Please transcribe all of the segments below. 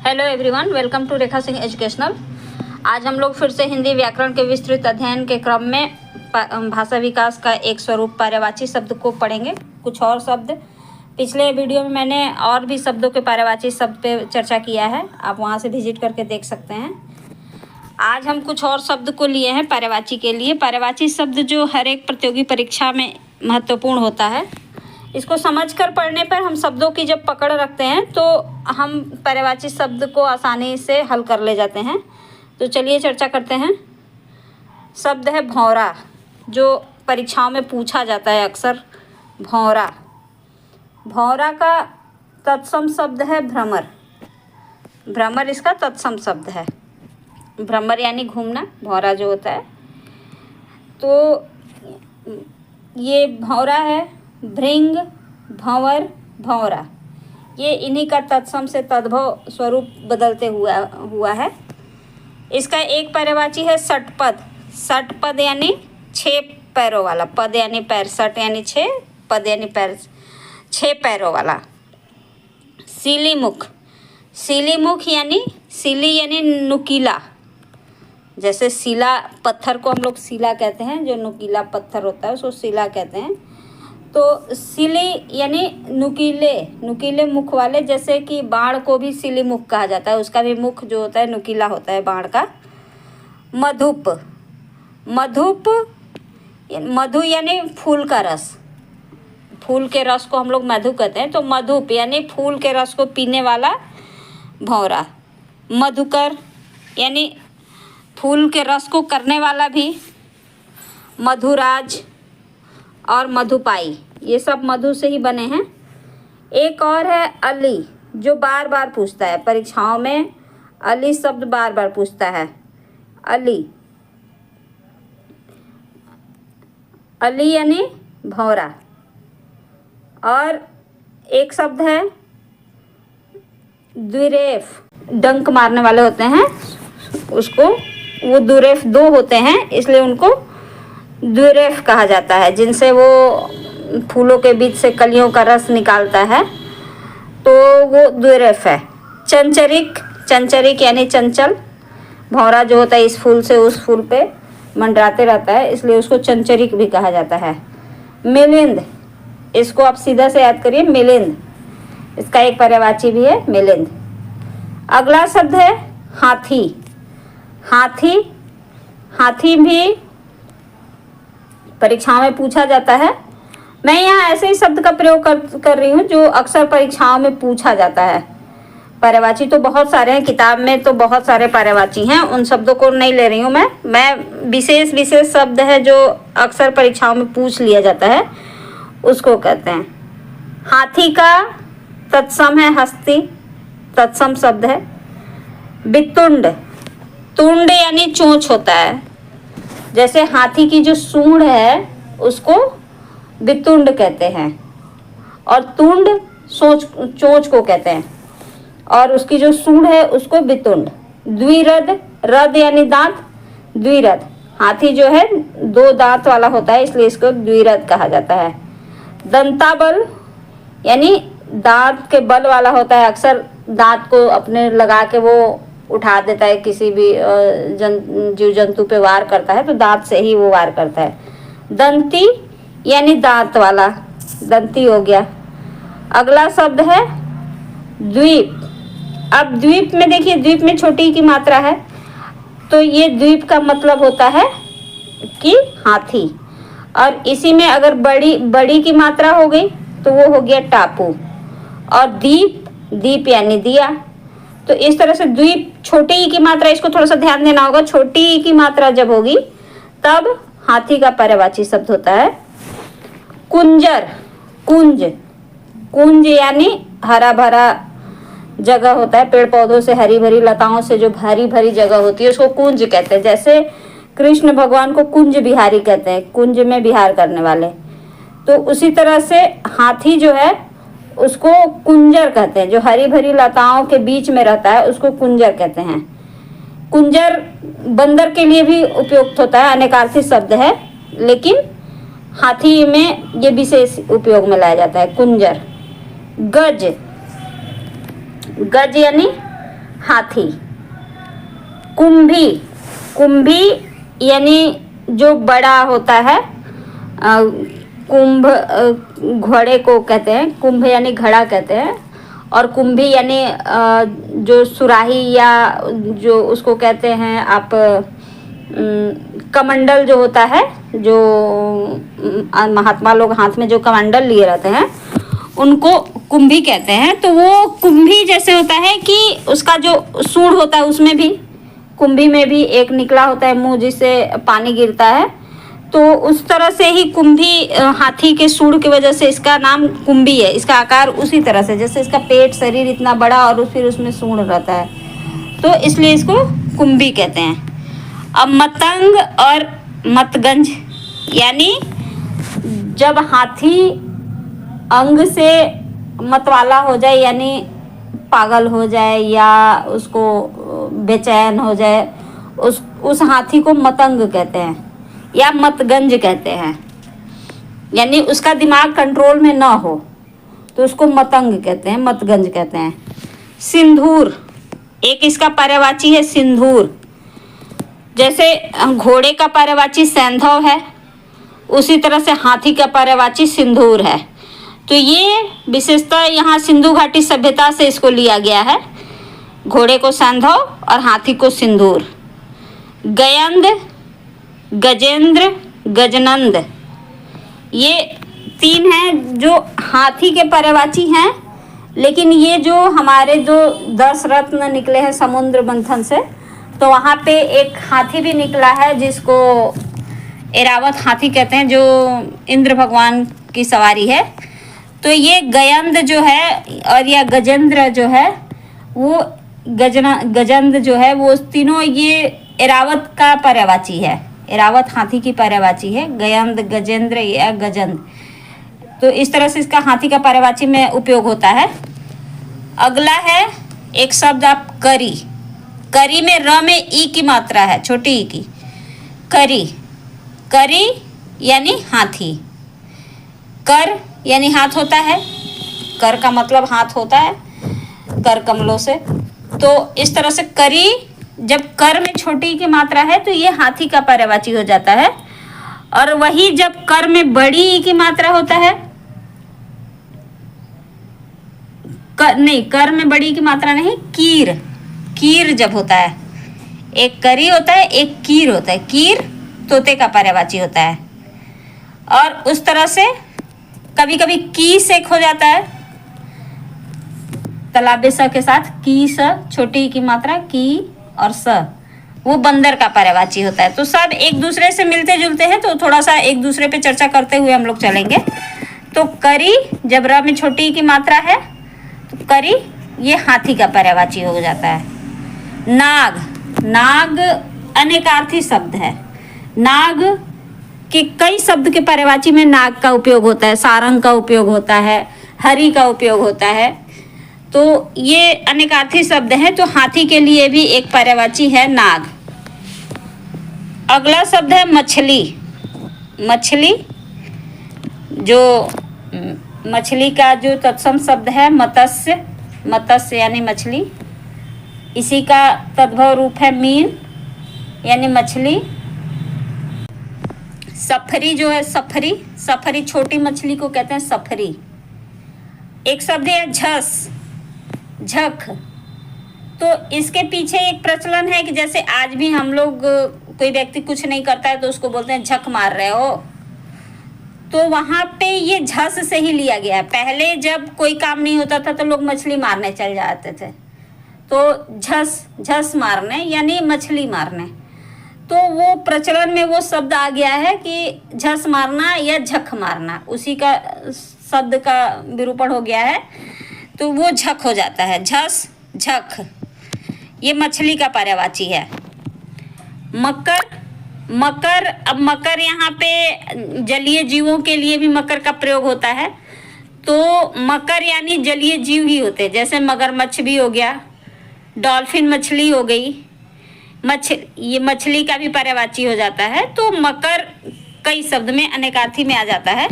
Hello everyone, welcome to Rekha Singh educational. आज हम लोग फिर से हिंदी व्याकरण के विस्तृत अध्ययन के क्रम में भाषा विकास का एक स्वरूप पर्यायवाची शब्द को पढ़ेंगे। कुछ और शब्द पिछले वीडियो में मैंने और भी शब्दों के पर्यायवाची शब्द पे चर्चा किया है, आप वहाँ से विजिट करके देख सकते हैं। आज हम कुछ और शब्द को लिए हैं पर्यायवाची के लिए। पर्यायवाची शब्द जो हर एक प्रतियोगी परीक्षा में महत्वपूर्ण होता है, इसको समझकर पढ़ने पर हम शब्दों की जब पकड़ रखते हैं तो हम पर्यायवाची शब्द को आसानी से हल कर ले जाते हैं। तो चलिए चर्चा करते हैं। शब्द है भौरा, जो परीक्षाओं में पूछा जाता है अक्सर। भौरा, भौरा का तत्सम शब्द है भ्रमर। भ्रमर इसका तत्सम शब्द है। भ्रमर यानी घूमना, भौरा जो होता है। तो ये भौरा है, भृंग, भंवर, भौरा, ये इन्हीं का तत्सम से तद्भव स्वरूप बदलते हुआ है। इसका एक पर्यायवाची है षटपद। षटपद यानी 6 पैरों वाला। पद यानी पैर, षट यानी 6, पद यानी पैर, 6 पैरों वाला। सीलीमुख, सीलीमुख यानी सीली यानी नुकीला। जैसे शिला पत्थर को हम लोग शिला कहते हैं, जो नुकीला पत्थर होता है उसको शिला कहते हैं। तो सिली यानी नुकीले, नुकीले मुख वाले। जैसे कि बाण को भी सिली मुख कहा जाता है, उसका भी मुख जो होता है नुकीला होता है बाण का। मधुप, मधुप, मधु यानी फूल का रस। फूल के रस को हम लोग मधु कहते हैं। तो मधुप यानी फूल के रस को पीने वाला भौरा। मधुकर यानी फूल के रस को करने वाला भी। मधुराज और मधुपाई, ये सब मधु से ही बने हैं। एक और है अली, जो बार बार पूछता है परीक्षाओं में। अली शब्द बार बार पूछता है। अली, अली यानी भौरा। और एक शब्द है द्विरेफ, डंक मारने वाले होते हैं उसको, वो द्विरेफ 2 होते हैं, इसलिए उनको द्विरेफ कहा जाता है, जिनसे वो फूलों के बीच से कलियों का रस निकालता है, तो वो द्विरेफ है। चंचरिक, चंचरिक यानी चंचल। भौरा जो होता है इस फूल से उस फूल पे मंडराते रहता है, इसलिए उसको चंचरिक भी कहा जाता है। मिलिंद, इसको आप सीधा से याद करिए, मिलिंद। इसका एक पर्यायवाची भी है, मिलिंद। अगला शब्द है हाथी। हाथी, हाथी भी परीक्षाओं में पूछा जाता है। मैं यहाँ ऐसे ही शब्द का प्रयोग कर रही हूँ जो अक्सर परीक्षाओं में पूछा जाता है। पर्यायवाची तो बहुत सारे हैं, किताब में तो बहुत सारे पर्यायवाची हैं, उन शब्दों को नहीं ले रही हूँ मैं विशेष विशेष शब्द है जो अक्सर परीक्षाओं में पूछ लिया जाता है, उसको कहते हैं। हाथी का तत्सम है हस्ती, तत्सम शब्द है। वितुंड, तुंड यानी चोंच होता है। जैसे हाथी की जो सूंड है उसको वितुंड कहते हैं, और तुंड चोंच को कहते हैं, और उसकी जो सूंड है उसको वितुंड। द्विरद, रद यानी दांत, द्विरद, हाथी जो है 2 दांत वाला होता है, इसलिए इसको द्विरद कहा जाता है। दंताबल यानी दांत के बल वाला होता है, अक्सर दांत को अपने लगा के वो उठा देता है, किसी भी जीव जंतु पे वार करता है तो दांत से ही वो वार करता है। दंती यानी दांत वाला, दंती हो गया। अगला शब्द है द्वीप। अब द्वीप में देखिए, द्वीप में छोटी की मात्रा है, तो ये द्वीप का मतलब होता है कि हाथी। और इसी में अगर बड़ी की मात्रा हो गई तो वो हो गया टापू। और दीप, दीप यानी दिया। तो इस तरह से द्वीप, छोटी ई की मात्रा, इसको थोड़ा सा ध्यान देना होगा। छोटी ई की मात्रा जब होगी तब हाथी का पर्यायवाची शब्द होता है। कुंजर, कुंज, कुंज यानी हरा भरा जगह होता है, पेड़ पौधों से, हरी भरी लताओं से जो हरी भरी जगह होती है उसको कुंज कहते हैं। जैसे कृष्ण भगवान को कुंज बिहारी कहते हैं, कुंज में विहार करने वाले। तो उसी तरह से हाथी जो है उसको कुंजर कहते हैं, जो हरी भरी लताओं के बीच में रहता है उसको कुंजर कहते हैं। कुंजर बंदर के लिए भी उपयुक्त होता है, अनेकार्थी शब्द है, लेकिन हाथी में ये विशेष उपयोग में लाया जाता है, कुंजर। गज, गज यानी हाथी। कुंभी, कुंभी यानी जो बड़ा होता है, कुंभ घोड़े को कहते हैं, कुंभ यानी घड़ा कहते हैं, और कुंभी यानी जो सुराही या जो उसको कहते हैं आप कमंडल जो होता है, जो महात्मा लोग हाथ में जो कमंडल लिए रहते हैं उनको कुंभी कहते हैं। तो वो कुंभी जैसे होता है कि उसका जो सूंड होता है उसमें भी, कुंभी में भी एक निकला होता है मुंह जिससे पानी गिरता है, तो उस तरह से ही कुंभी हाथी के सूंड की वजह से इसका नाम कुंभी है। इसका आकार उसी तरह से, जैसे इसका पेट शरीर इतना बड़ा और फिर उसमें सूंड रहता है, तो इसलिए इसको कुंभी कहते हैं। अब मतंग और मतगंज, यानी जब हाथी अंग से मतवाला हो जाए, यानी पागल हो जाए या उसको बेचैन हो जाए, उस हाथी को मतंग कहते हैं या मतगंज कहते हैं। यानी उसका दिमाग कंट्रोल में ना हो तो उसको मतंग कहते हैं, मतगंज कहते हैं। सिंदूर, एक इसका पर्यायवाची है सिंदूर। जैसे घोड़े का पर्यायवाची सैंधव है, उसी तरह से हाथी का पर्यायवाची सिंदूर है। तो ये विशेषता यहाँ सिंधु घाटी सभ्यता से इसको लिया गया है, घोड़े को सैंधव और हाथी को सिंदूर। गयंद, गजेंद्र, गजनंद, ये तीन हैं जो हाथी के पर्यायवाची हैं। लेकिन ये जो हमारे जो 10 रत्न निकले हैं समुद्र मंथन से, तो वहाँ पे एक हाथी भी निकला है जिसको एरावत हाथी कहते हैं, जो इंद्र भगवान की सवारी है। तो ये गयंद जो है और या गजेंद्र जो है वो गजंद जो है, वो तीनों ये एरावत का पर्यायवाची है, एरावत हाथी की पर्यायवाची है, गयंद, गजेंद्र या गजंद। तो इस तरह से इसका हाथी का पर्यायवाची में उपयोग होता है। अगला है एक शब्द आप करी। करी में र में ई की मात्रा है, छोटी ई की, करी। करी यानी हाथी। कर यानी हाथ होता है, कर का मतलब हाथ होता है, कर कमलों से। तो इस तरह से करी, जब कर में छोटी की मात्रा है तो ये हाथी का पर्यायवाची हो जाता है। और वही जब कर में बड़ी ई की मात्रा होता है, कर में बड़ी की मात्रा नहीं, कीर। कीर जब होता है, एक करी होता है, एक कीर होता है। कीर तोते का पर्यायवाची होता है। और उस तरह से कभी कभी की से खो जाता है, तलाबे स के साथ, की स, छोटी की मात्रा की और स, वो बंदर का पर्यायवाची होता है। तो सब एक दूसरे से मिलते जुलते हैं, तो थोड़ा सा एक दूसरे पे चर्चा करते हुए हम लोग चलेंगे। तो करी जब र में छोटी की मात्रा है तो करी ये हाथी का पर्यायवाची हो जाता है। नाग, नाग अनेकार्थी शब्द है। नाग के कई शब्द के पर्यायवाची में नाग का उपयोग होता है, सारंग का उपयोग होता है, हरि का उपयोग होता है। तो ये अनेकार्थी शब्द है, तो हाथी के लिए भी एक पर्यायवाची है नाग। अगला शब्द है मछली। मछली, जो मछली का जो तत्सम शब्द है मत्स्य, मत्स्य यानी मछली। इसी का तद्भव रूप है मीन यानी मछली। सफरी जो है, सफरी, सफरी छोटी मछली को कहते हैं सफरी। एक शब्द है झस, झक। तो इसके पीछे एक प्रचलन है कि जैसे आज भी हम लोग, कोई व्यक्ति कुछ नहीं करता है तो उसको बोलते हैं झक मार रहे हो, तो वहाँ पे ये झस से ही लिया गया है। पहले जब कोई काम नहीं होता था तो लोग मछली मारने चल जाते थे, तो झस, झस मारने यानी मछली मारने। तो वो प्रचलन में वो शब्द आ गया है कि झस मारना या झक मारना, उसी का शब्द का विरूपण हो गया है, तो वो झक हो जाता है, झस, झक। ये मछली का पर्यायवाची है। मकर, मकर, अब मकर यहाँ पे जलीय जीवों के लिए भी मकर का प्रयोग होता है। तो मकर यानी जलीय जीव ही होते हैं, जैसे मगरमच्छ भी हो गया, डॉल्फिन मछली हो गई, ये मछली का भी पर्यायवाची हो जाता है। तो मकर कई शब्द में अनेकार्थी में आ जाता है,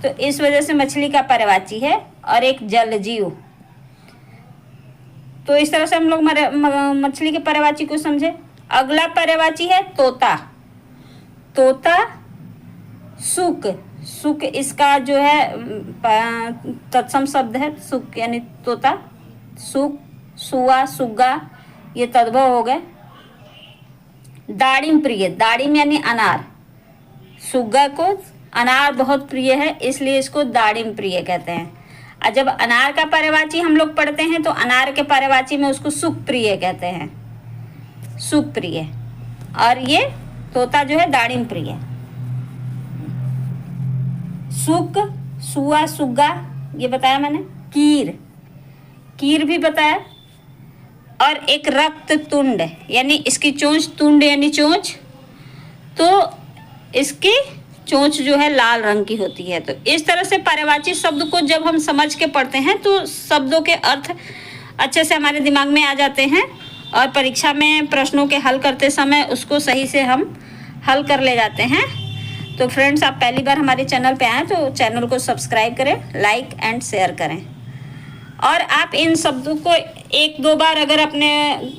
तो इस वजह से मछली का पर्यायवाची है। और एक जल जीव, तो इस तरह से हम लोग मछली के पर्यायवाची को समझे। अगला पर्यायवाची है तोता। तोता, सुक। सुक इसका जो है तत्सम शब्द है, सुक यानी तोता। सुक, सुआ, सुग्गा ये तद्भव हो गए। दाड़िम प्रिय, दाड़िम यानी अनार। सुग्गा को अनार बहुत प्रिय है, इसलिए इसको दाड़िम प्रिय कहते हैं। और जब अनार का पर्यायवाची हम लोग पढ़ते हैं तो अनार के पर्यायवाची में उसको सुख प्रिय कहते हैं, सुख प्रिय। और ये तोता जो है दाड़िम प्रिय। सुक, सुआ, सुग्गा ये बताया मैंने। कीर, कीर भी बताया। और एक रक्त तुंड यानी इसकी चोंच, तुंड यानी चोंच, तो इसकी चोंच जो है लाल रंग की होती है। तो इस तरह से पर्यायवाची शब्द को जब हम समझ के पढ़ते हैं तो शब्दों के अर्थ अच्छे से हमारे दिमाग में आ जाते हैं और परीक्षा में प्रश्नों के हल करते समय उसको सही से हम हल कर ले जाते हैं। तो फ्रेंड्स, आप पहली बार हमारे चैनल पे आएँ तो चैनल को सब्सक्राइब करें, लाइक एंड शेयर करें। और आप इन शब्दों को एक दो बार अगर अपने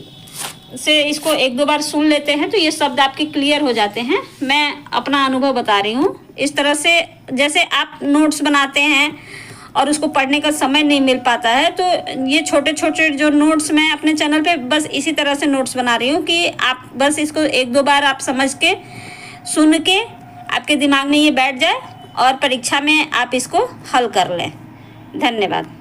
से इसको एक दो बार सुन लेते हैं तो ये शब्द आपके क्लियर हो जाते हैं। मैं अपना अनुभव बता रही हूँ। इस तरह से जैसे आप नोट्स बनाते हैं और उसको पढ़ने का समय नहीं मिल पाता है, तो ये छोटे छोटे जो नोट्स मैं अपने चैनल पे बस इसी तरह से नोट्स बना रही हूँ कि आप बस इसको एक दो बार आप समझ के सुन के आपके दिमाग में ये बैठ जाए और परीक्षा में आप इसको हल कर लें। धन्यवाद।